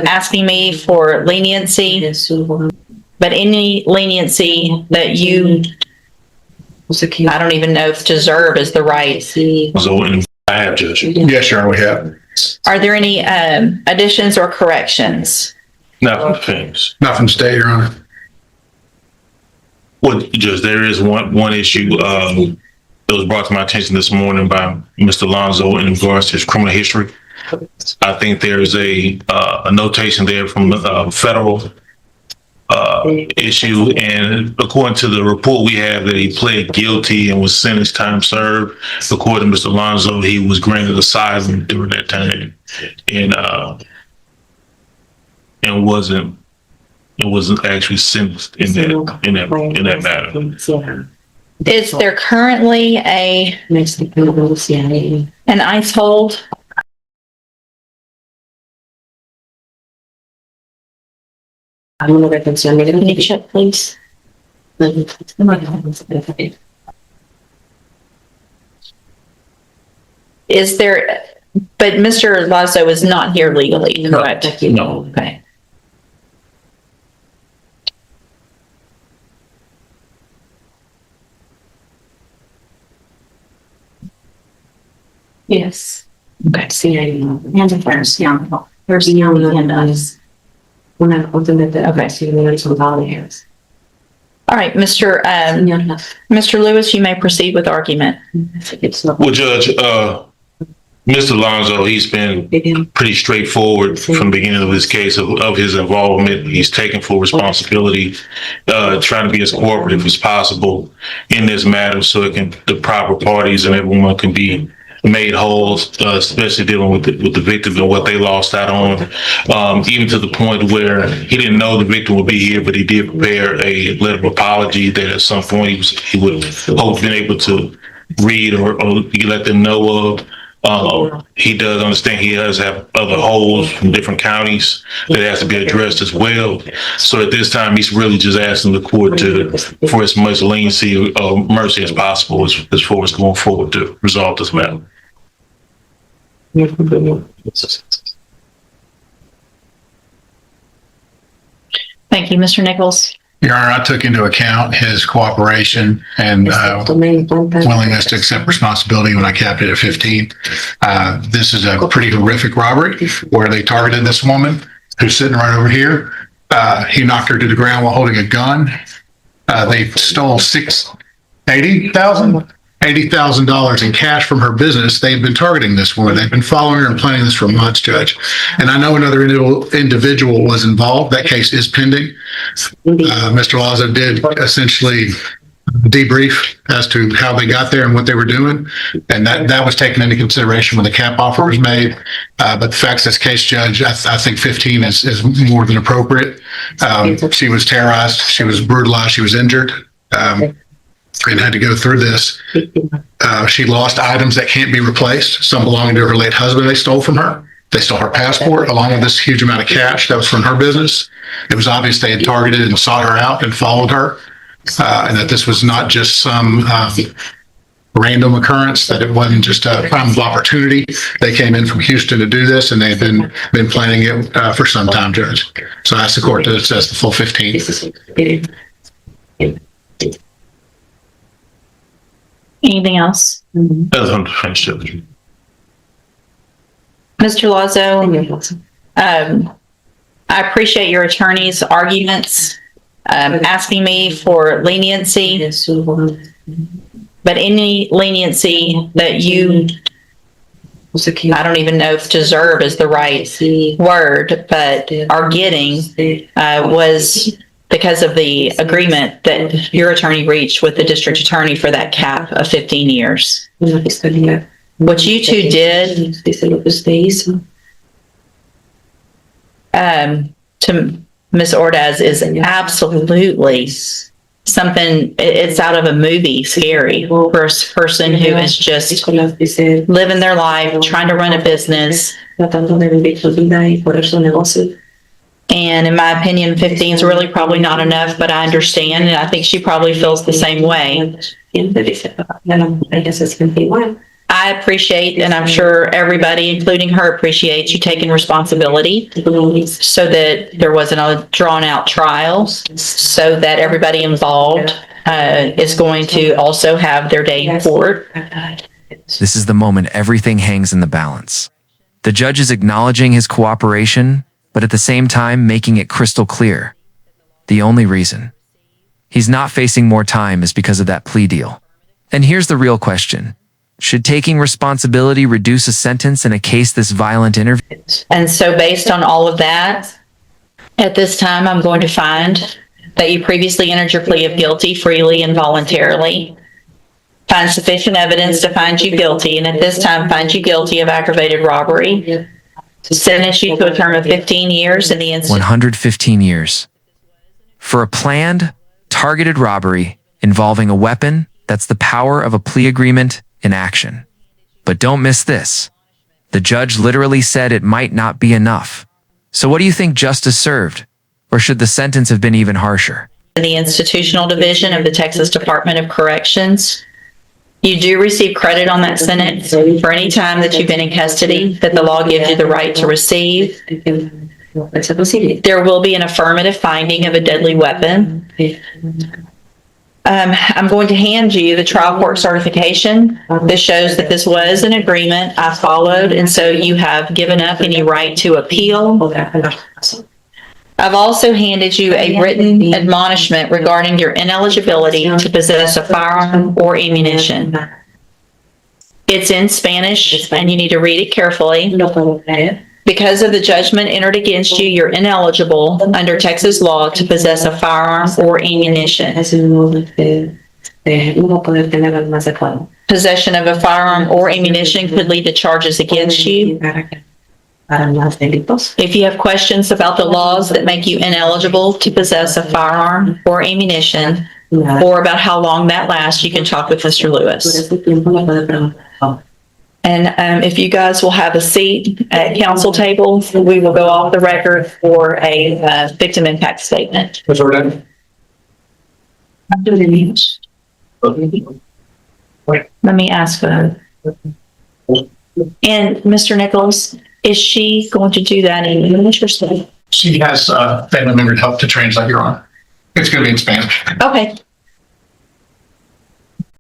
asking me for leniency, but any leniency that you, I don't even know if deserve is the right. So I have, Judge. Yes, Your Honor, we have. Are there any additions or corrections? Nothing things. Nothing to state, Your Honor. Well, Judge, there is one issue that was brought to my attention this morning by Mr. Alonzo in regards to his criminal history. I think there is a notation there from the federal issue, and according to the report we have that he pled guilty and was sentenced time served. According to Mr. Alonzo, he was granted asylum during that time, and wasn't actually sentenced in that matter. Is there currently an ICE hold? Can you check, please? Is there, but Mr. Lazo is not here legally, correct? No. Okay. Yes. Okay. All right, Mr. Lewis, you may proceed with argument. Well, Judge, Mr. Alonzo, he's been pretty straightforward from the beginning of his case of his involvement. He's taken full responsibility, trying to be as cooperative as possible in this matter so the proper parties and everyone can be made whole, especially dealing with the victim and what they lost out on, even to the point where he didn't know the victim would be here, but he did prepare a letter of apology that at some point he would hope to be able to read or let them know of. He does understand he does have other holes from different counties that has to be addressed as well. So at this time, he's really just asking the court for as much leniency or mercy as possible as far as going forward to resolve this matter. Thank you, Mr. Nichols. Your Honor, I took into account his cooperation and willingness to accept responsibility when I capped it at 15. This is a pretty horrific robbery where they targeted this woman who's sitting right over here. He knocked her to the ground while holding a gun. They stole $80,000 in cash from her business. They've been targeting this woman. They've been following her and planning this for months, Judge. And I know another individual was involved. That case is pending. Mr. Lazo did essentially debrief as to how they got there and what they were doing. And that was taken into consideration when the cap offer was made. But the facts of this case, Judge, I think 15 is more than appropriate. She was terrorized. She was brutalized. She was injured. And had to go through this. She lost items that can't be replaced. Some belonging to her late husband they stole from her. They stole her passport along with this huge amount of cash that was from her business. It was obvious they had targeted and sought her out and followed her. And that this was not just some random occurrence, that it wasn't just a crime of opportunity. They came in from Houston to do this and they've been planning it for some time, Judge. So I ask the court to assess the full 15. Anything else? That's unfinished, Judge. Mr. Lazo, I appreciate your attorney's arguments, asking me for leniency, but any leniency that you, I don't even know if deserve is the right word, but are getting was because of the agreement that your attorney reached with the district attorney for that cap of 15 years. What you two did to Ms. Ordaz is absolutely something, it's out of a movie, scary for a person who is just living their life, trying to run a business. And in my opinion, 15 is really probably not enough, but I understand, and I think she probably feels the same way. I appreciate, and I'm sure everybody, including her, appreciates you taking responsibility so that there wasn't a drawn-out trial, so that everybody involved is going to also have their day in court. This is the moment everything hangs in the balance. The judge is acknowledging his cooperation, but at the same time making it crystal clear. The only reason he's not facing more time is because of that plea deal. And here's the real question. Should taking responsibility reduce a sentence in a case this violent? And so based on all of that, at this time, I'm going to find that you previously entered your plea of guilty freely and voluntarily, find sufficient evidence to find you guilty, and at this time, find you guilty of aggravated robbery, sentence you to a term of 15 years in the instance. 115 years. For a planned, targeted robbery involving a weapon, that's the power of a plea agreement in action. But don't miss this. The judge literally said it might not be enough. So what do you think justice served? Or should the sentence have been even harsher? In the institutional division of the Texas Department of Corrections, you do receive credit on that sentence for any time that you've been in custody that the law gives you the right to receive. There will be an affirmative finding of a deadly weapon. I'm going to hand you the trial court certification. This shows that this was an agreement I followed, and so you have given up any right to appeal. I've also handed you a written admonishment regarding your ineligibility to possess a firearm or ammunition. It's in Spanish, and you need to read it carefully. Because of the judgment entered against you, you're ineligible under Texas law to possess a firearm or ammunition. Possession of a firearm or ammunition could lead to charges against you. If you have questions about the laws that make you ineligible to possess a firearm or ammunition, or about how long that lasts, you can talk with Mr. Lewis. And if you guys will have a seat at council table, we will go off the record for a victim impact statement. What's our name? Let me ask her. And Mr. Nichols, is she going to do that in English or Spanish? She has family member to help to translate, Your Honor. It's going to be in Spanish. Okay,